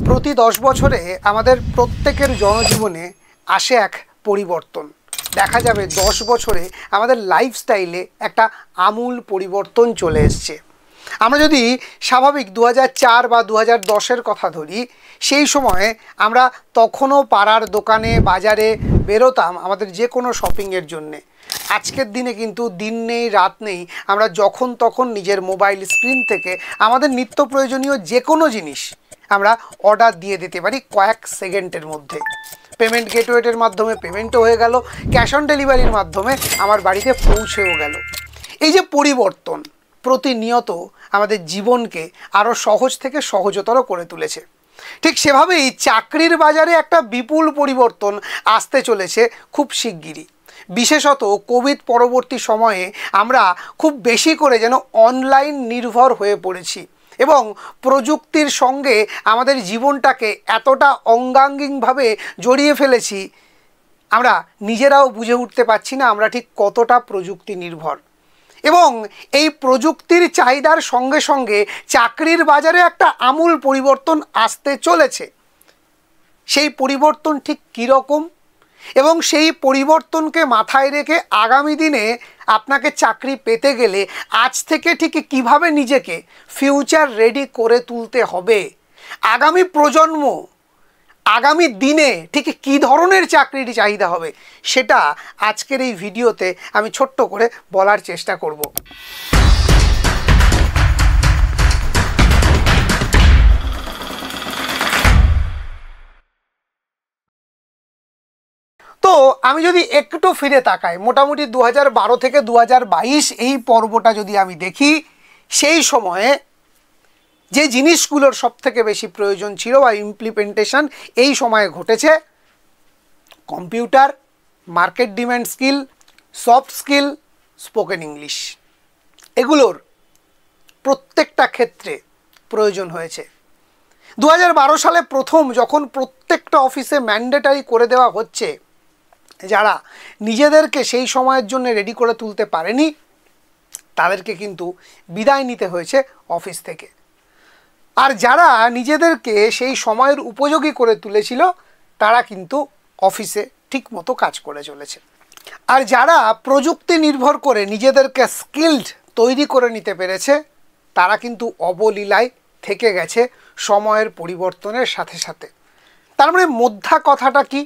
প্রতি 10 বছরে আমাদের প্রত্যেকের জনজীবনে আসে এক পরিবর্তন। দেখা যাবে 10 বছরে আমাদের লাইফস্টাইলে একটা আমূল পরিবর্তন চলে এসছে। আমরা যদি স্বাভাবিক 2004 বা 2010-এর কথা ধরি, সেই সময়ে আমরা তখনও পাড়ার দোকানে বাজারে বেরোতাম আমাদের যে কোনো শপিংয়ের জন্যে। আজকের দিনে কিন্তু দিন নেই রাত নেই, আমরা যখন তখন নিজের মোবাইল স্ক্রিন থেকে আমাদের নিত্য প্রয়োজনীয় যে কোনো জিনিস আমরা অর্ডার দিয়ে দিতে পারি কয়েক সেকেন্ডের মধ্যে। পেমেন্ট গেটওয়ের মাধ্যমে পেমেন্টও হয়ে গেল, ক্যাশ অন ডেলিভারির মাধ্যমে আমার বাড়িতে পৌঁছেও গেল। এই যে পরিবর্তন প্রতিনিয়ত আমাদের জীবনকে আরও সহজ থেকে সহজতর করে তুলেছে। ঠিক সেভাবেই চাকরির বাজারে একটা বিপুল পরিবর্তন আসতে চলেছে খুব শিগগিরই। বিশেষত কোভিড পরবর্তী সময়ে আমরা খুব বেশি করে যেন অনলাইন নির্ভর হয়ে পড়েছি এবং প্রযুক্তির সঙ্গে আমাদের জীবনটাকে এতটা অঙ্গাঙ্গিকভাবে জড়িয়ে ফেলেছি, আমরা নিজেরাও বুঝে উঠতে পারছি না আমরা ঠিক কতটা প্রযুক্তি নির্ভর। এবং এই প্রযুক্তির চাহিদার সঙ্গে সঙ্গে চাকরির বাজারে একটা আমূল পরিবর্তন আসতে চলেছে। সেই পরিবর্তন ঠিক কীরকম এবং সেই পরিবর্তনকে মাথায় রেখে আগামী দিনে আপনাকে চাকরি পেতে গেলে আজ থেকে ঠিক কিভাবে নিজেকে ফিউচার রেডি করে তুলতে হবে, আগামী প্রজন্ম আগামী দিনে ঠিক কী ধরনের চাকরির চাহিদা হবে, সেটা আজকের এই ভিডিওতে আমি ছোট্ট করে বলার চেষ্টা করব। তো আমি যদি একটু ফিরে তাকাই, মোটামুটি 2012 থেকে 2022 এই পর্বটা যদি আমি দেখি, সেই সময়ে যে জিনিসগুলোর সবথেকে বেশি প্রয়োজন ছিল বা ইমপ্লিমেন্টেশন এই সময়ে ঘটেছে, computer, market demand skill, soft skill, spoken English, এগুলোর প্রত্যেকটা ক্ষেত্রে প্রয়োজন হয়েছে। 2012 সালে প্রথম যখন প্রত্যেকটা অফিসে ম্যান্ডেটারি করে দেওয়া হচ্ছে, যারা নিজেদেরকে সেই সময়ের জন্য রেডি করে তুলতে পারেনি তাদেরকে কিন্তু বিদায় নিতে হয়েছে অফিস থেকে। আর যারা নিজেদেরকে সেই সময়ের উপযোগী করে তুলেছিল তারা কিন্তু অফিসে ঠিকমতো কাজ করে চলেছে। আর যারা প্রযুক্তি নির্ভর করে নিজেদেরকে স্কিলড তৈরি করে নিতে পেরেছে তারা কিন্তু অবলীলায় থেকে গেছে সময়ের পরিবর্তনের সাথে সাথে। তার মানে মধ্যা কথাটা কি,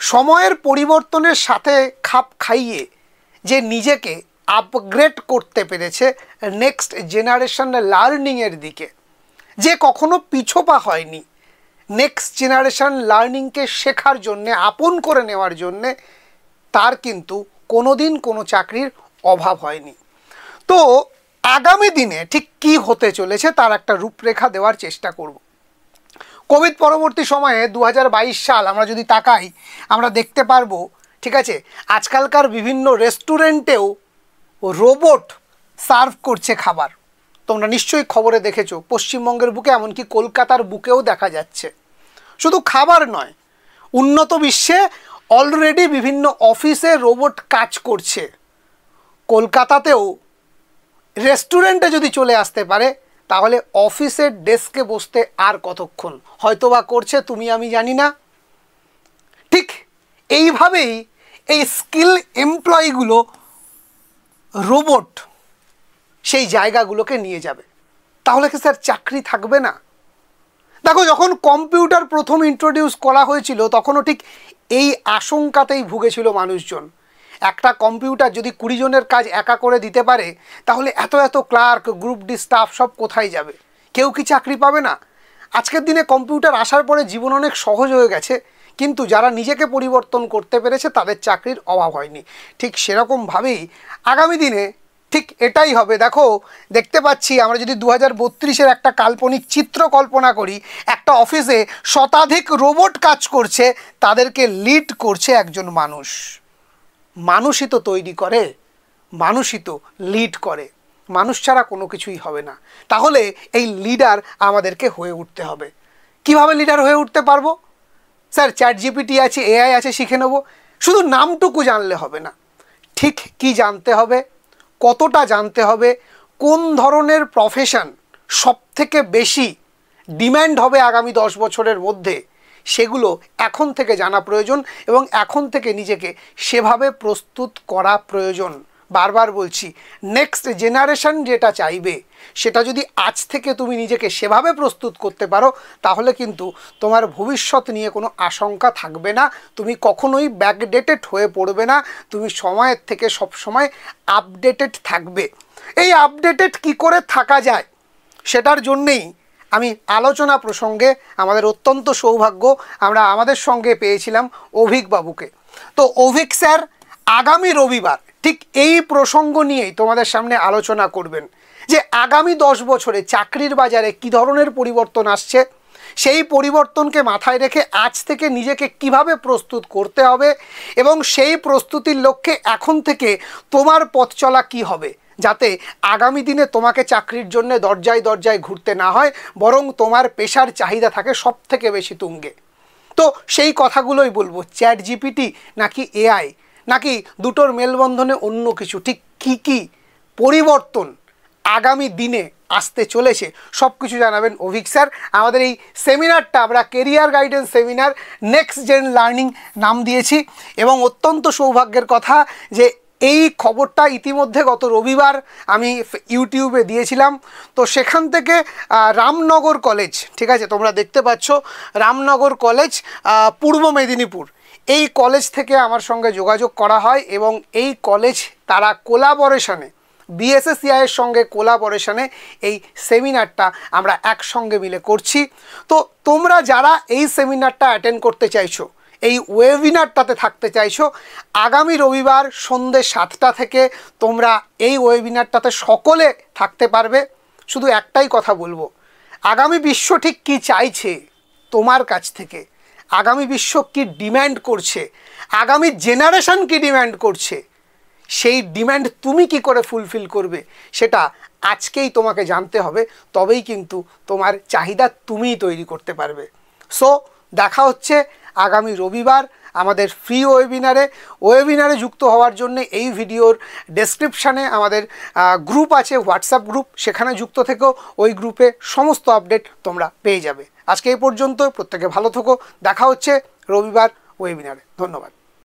সময়ের পরিবর্তনের সাথে খাপ খাইয়ে যে নিজেকে আপগ্রেড করতে পেরেছে নেক্সট জেনারেশন লার্নিংয়ের দিকে, যে কখনো পিছোপা হয়নি, নেক্সট জেনারেশন লার্নিংকে শেখার জন্যে আপন করে নেওয়ার জন্যে, তার কিন্তু কোনো দিন কোনো চাকরির অভাব হয়নি। তো আগামী দিনে ঠিক কী হতে চলেছে তার একটা রূপরেখা দেওয়ার চেষ্টা করব। কোভিড পরবর্তী সময়ে 2022 সাল আমরা যদি তাকাই, আমরা দেখতে পারবো, ঠিক আছে, আজকালকার বিভিন্ন রেস্টুরেন্টেও রোবট সার্ভ করছে খাবার। তোমরা নিশ্চয়ই খবরে দেখেছো, পশ্চিমবঙ্গের বুকে এমনকি কলকাতার বুকেও দেখা যাচ্ছে। শুধু খাবার নয়, উন্নত বিশ্বে অলরেডি বিভিন্ন অফিসে রোবট কাজ করছে। কলকাতাতেও রেস্টুরেন্টে যদি চলে আসতে পারে তাহলে অফিসের ডেস্কে বসতে আর কতক্ষণ, হয়তোবা করছে, তুমি আমি জানি না। ঠিক এইভাবেই এই স্কিল এমপ্লয়িগুলো রোবট সেই জায়গাগুলোকে নিয়ে যাবে। তাহলে কি স্যার চাকরি থাকবে না? দেখো, যখন কম্পিউটার প্রথম ইন্ট্রোডিউস করা হয়েছিল তখনও ঠিক এই আশঙ্কাতেই ভুগেছিল মানুষজন। একটা কম্পিউটার যদি 20 জনের কাজ একা করে দিতে পারে তাহলে এত এত ক্লার্ক, গ্রুপ ডি স্টাফ সব কোথায় যাবে? কেউ কি চাকরি পাবে না? আজকের দিনে কম্পিউটার আসার পরে জীবন অনেক সহজ হয়ে গেছে, কিন্তু যারা নিজেকে পরিবর্তন করতে পেরেছে তাদের চাকরির অভাব হয়নি। ঠিক সেরকমভাবেই আগামী দিনে ঠিক এটাই হবে। দেখো, দেখতে পাচ্ছি আমরা যদি 2032-এর একটা কাল্পনিক চিত্র কল্পনা করি, একটা অফিসে শতাধিক রোবট কাজ করছে, তাদেরকে লিড করছে একজন মানুষ। মানুষই তো তৈরি করে, মানুষই তো লিড করে, মানুষ ছাড়া কোনো কিছুই হবে না। তাহলে এই লিডার আমাদেরকে হয়ে উঠতে হবে। কিভাবে লিডার হয়ে উঠতে পারবো? স্যার চ্যাট জিপিটি আছে, এআই আছে, শিখে নেব। শুধু নামটুকু জানলে হবে না, ঠিক কি জানতে হবে, কতটা জানতে হবে, কোন ধরনের প্রফেশন সবথেকে বেশি ডিম্যান্ড হবে আগামী 10 বছরের মধ্যে, সেগুলো এখন থেকে জানা প্রয়োজন এবং এখন থেকে নিজেকে সেভাবে প্রস্তুত করা প্রয়োজন। বারবার বলছি, নেক্সট জেনারেশন যেটা চাইবে সেটা যদি আজ থেকে তুমি নিজেকে সেভাবে প্রস্তুত করতে পারো, তাহলে কিন্তু তোমার ভবিষ্যৎ নিয়ে কোনো আশঙ্কা থাকবে না, তুমি কখনোই ব্যাকডেটেড হয়ে পড়বে না, তুমি সময়ের থেকে সব সময় আপডেটেড থাকবে। এই আপডেটেড কি করে থাকা যায় সেটার জন্যেই আমি আলোচনা প্রসঙ্গে আমাদের অত্যন্ত সৌভাগ্য আমরা আমাদের সঙ্গে পেয়েছিলাম অভিক বাবুকে। তো অভিক স্যার আগামী রবিবার ঠিক এই প্রসঙ্গ নিয়েই তোমাদের সামনে আলোচনা করবেন যে আগামী 10 বছরে চাকরির বাজারে কী ধরনের পরিবর্তন আসছে, সেই পরিবর্তনকে মাথায় রেখে আজ থেকে নিজেকে কিভাবে প্রস্তুত করতে হবে এবং সেই প্রস্তুতির লক্ষ্যে এখন থেকে তোমার পথ চলা কী হবে, যাতে আগামী দিনে তোমাকে চাকরির জন্য দরজায় দরজায় ঘুরতে না হয়, বরং তোমার পেশার চাহিদা থাকে সব থেকে বেশি তুঙ্গে। তো সেই কথাগুলোই বলবো, চ্যাট জিপিটি নাকি এআই নাকি দুটোর মেলবন্ধনে অন্য কিছু, ঠিক কী কী পরিবর্তন আগামী দিনে আসতে চলেছে সব কিছু জানাবেন অভিক স্যার। আমাদের এই সেমিনারটা আমরা career guidance seminar next gen learning নাম দিয়েছি এবং অত্যন্ত সৌভাগ্যের কথা যে এই খবরটা ইতিমধ্যে গত রবিবার আমি ইউটিউবে দিয়েছিলাম। তো সেখান থেকে রামনগর কলেজ, ঠিক আছে, তোমরা দেখতে পাচ্ছ রামনগর কলেজ পূর্ব মেদিনীপুর, এই কলেজ থেকে আমার সঙ্গে যোগাযোগ করা হয় এবং এই কলেজ তারা কোলাবোরেশনে বিএসএসসিআইয়ের সঙ্গে কোলাবোরেশনে এই সেমিনারটা আমরা একসঙ্গে মিলে করছি। তো তোমরা যারা এই সেমিনারটা অ্যাটেন্ড করতে চাইছো, এই ওয়েবিনারটাতে থাকতে চাইছো, আগামী রবিবার সন্ধ্যে 7টা থেকে তোমরা এই ওয়েবিনারটাতে সকলে থাকতে পারবে। শুধু একটাই কথা বলবো, আগামী বিশ্ব ঠিক কী চাইছে তোমার কাছ থেকে, আগামী বিশ্ব কী ডিম্যান্ড করছে, আগামী জেনারেশন কী ডিম্যান্ড করছে, সেই ডিম্যান্ড তুমি কি করে ফুলফিল করবে সেটা আজকেই তোমাকে জানতে হবে, তবেই কিন্তু তোমার চাহিদা তুমিই তৈরি করতে পারবে। সো দেখা হচ্ছে আগামী রবিবার আমাদের ফ্রি ওয়েবিনারে যুক্ত হওয়ার জন্য এই ভিডিওর ডেসক্রিপশানে আমাদের গ্রুপ আছে, হোয়াটসঅ্যাপ গ্রুপ, সেখানে যুক্ত থেকেও ওই গ্রুপে সমস্ত আপডেট তোমরা পেয়ে যাবে। আজকে এই পর্যন্ত, প্রত্যেকে ভালো থেকো, দেখা হচ্ছে রবিবার ওয়েবিনারে। ধন্যবাদ।